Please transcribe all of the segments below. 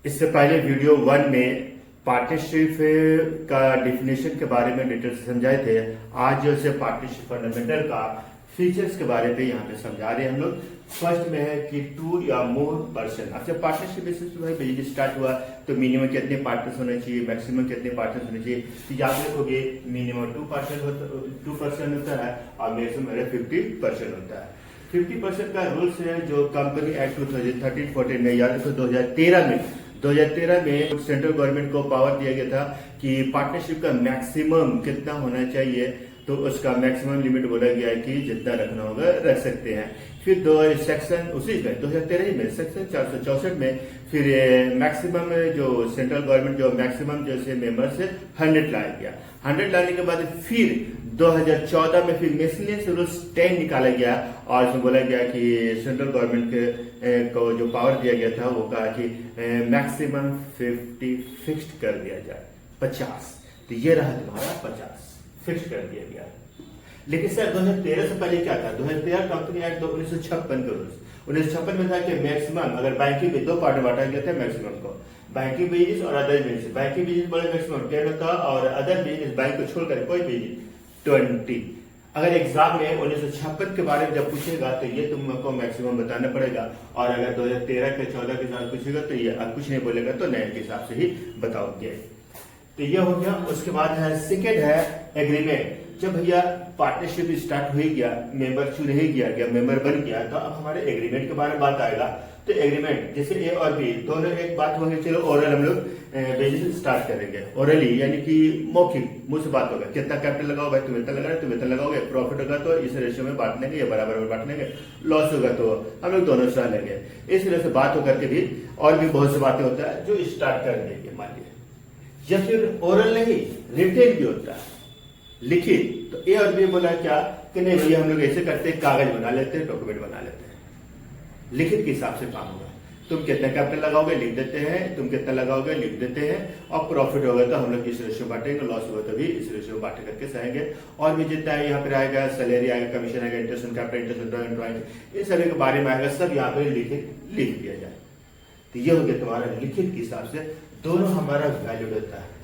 इससे पहले वीडियो 1 में पार्टनरशिप का डिफिनेशन के बारे में डिटेल से समझाए थे। आज जो है पार्टनरशिप फंडामेंटल का फीचर्स के बारे में यहाँ पे समझा रहे हैं हम लोग। फर्स्ट में है कि 2 या मोर पर्सन। अब जब पार्टनरशिप बेसिस पे बिजनेस स्टार्ट हुआ तो मिनिमम कितने पार्टनर्स होने चाहिए, मैक्सिमम कितने पार्टनर्स होने चाहिए। तो याद रखोगे मिनिमम 2% होता है और मैक्सिमम 50% होता है। 50% का रूल्स है जो कंपनी एक्ट 2013-14 में, याद रखो 2013 में सेंट्रल गवर्नमेंट को पावर दिया गया था कि पार्टनरशिप का मैक्सिमम कितना होना चाहिए। तो उसका मैक्सिमम लिमिट बोला गया है कि जितना रखना होगा रख सकते हैं। फिर दो सेक्शन उसी में 2013 में सेक्शन 464 में फिर मैक्सिमम जो सेंट्रल गवर्नमेंट जो मैक्सिमम जैसे मेंबर से 100 लाया गया। 100 लाने के बाद फिर 2014 में फिर मिसलेनियस रूल्स 10 निकाला गया और उसमें बोला गया कि सेंट्रल गवर्नमेंट को जो पावर दिया गया था वो कहा कि मैक्सिमम 50 फिक्स्ड कर दिया जाए 50। तो ये रहा तुम्हारा 50 फिक्स कर दिया गया। लेकिन सर 2013 से पहले क्या था? 2013 कंपनी एक्ट 1956 का रूल्स 1956 में था कि मैक्सिमम अगर बैंकिंग में 2 पार्ट में बांटा गया था मैक्सिमम को, बैंकिंग बिजनेस और अदर बिजनेस। बैंकिंग बिजनेस बड़े मैक्सिमम 10 होता और अदर बिजनेस बैंक को छोड़कर कोई बिजनेस 20। अगर एग्जाम में 1956 के बारे में जब पूछेगा तो ये तुमको मैक्सिमम बताना पड़ेगा और अगर 2013 के 14 के साथ पूछेगा तो ये अब कुछ नहीं बोलेगा तो नए के हिसाब से ही बताओगे। तो ये हो गया। उसके बाद है सेकेंड है एग्रीमेंट। जब भैया पार्टनरशिप स्टार्ट हो ही गया, मेंबर चुन ही गया मेंबर बन गया, तो अब हमारे एग्रीमेंट के बारे में बात आएगा। तो एग्रीमेंट जैसे ए और बी दोनों एक बात होगी, चलो ओरल हम लोग बिजनेस स्टार्ट करेंगे। ओरली यानी कि मौखिक मुंह से बात होगा, कितना कैपिटल लगाओ भाई, तुम इतना लगा रहे तुम इतना लगाओगे, प्रॉफिट होगा तो इस रेशियो में बांट लेंगे या बराबर में बांट लेंगे, लॉस होगा तो हम लोग दोनों सह लेंगे। इस तरह से बात होकर के भी और भी बहुत सी बातें होता है जो स्टार्ट कर देंगे मान लिया। या फिर ओरल नहीं रिटेन भी होता है लिखित। तो ए और बी बोला क्या कि नहीं भैया हम लोग ऐसे करते हैं, कागज बना लेते हैं, डॉक्यूमेंट बना लेते हैं, लिखित के हिसाब से काम होगा। तुम कितना कैपिटल लगाओगे लिख देते हैं, तुम कितना लगाओगे लिख देते हैं और प्रॉफिट होगा तो हम लोग इस रेशियो बांटेंगे, लॉस होगा तो भी इस रेशियो बांट करके सहेंगे। और भी जितना है यहाँ पर आएगा, सैलरी आएगा, कमीशन आएगा, इंटरेस्ट कैपिटल, इंटरेस्ट इन सभी के बारे में आएगा, सब यहाँ पे लिख दिया जाए। तो ये हो गया तुम्हारा लिखित के हिसाब से दोनों हमारा वैल्यू देता है।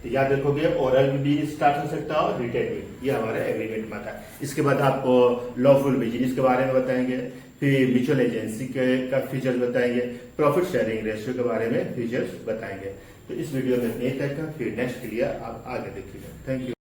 तो याद रखोगे ओरल भी स्टार्ट हो सकता है और रिटेन भी, ये हमारा एग्रीमेंट में आता है। इसके बाद आपको लॉफुल बिजनेस के बारे में बताएंगे, फिर म्यूचुअल एजेंसी का फीचर्स बताएंगे, प्रॉफिट शेयरिंग रेशियो के बारे में फीचर्स बताएंगे। तो इस वीडियो में इतने तक का, फिर नेक्स्ट के लिए आप आगे देखिएगा। Thank you.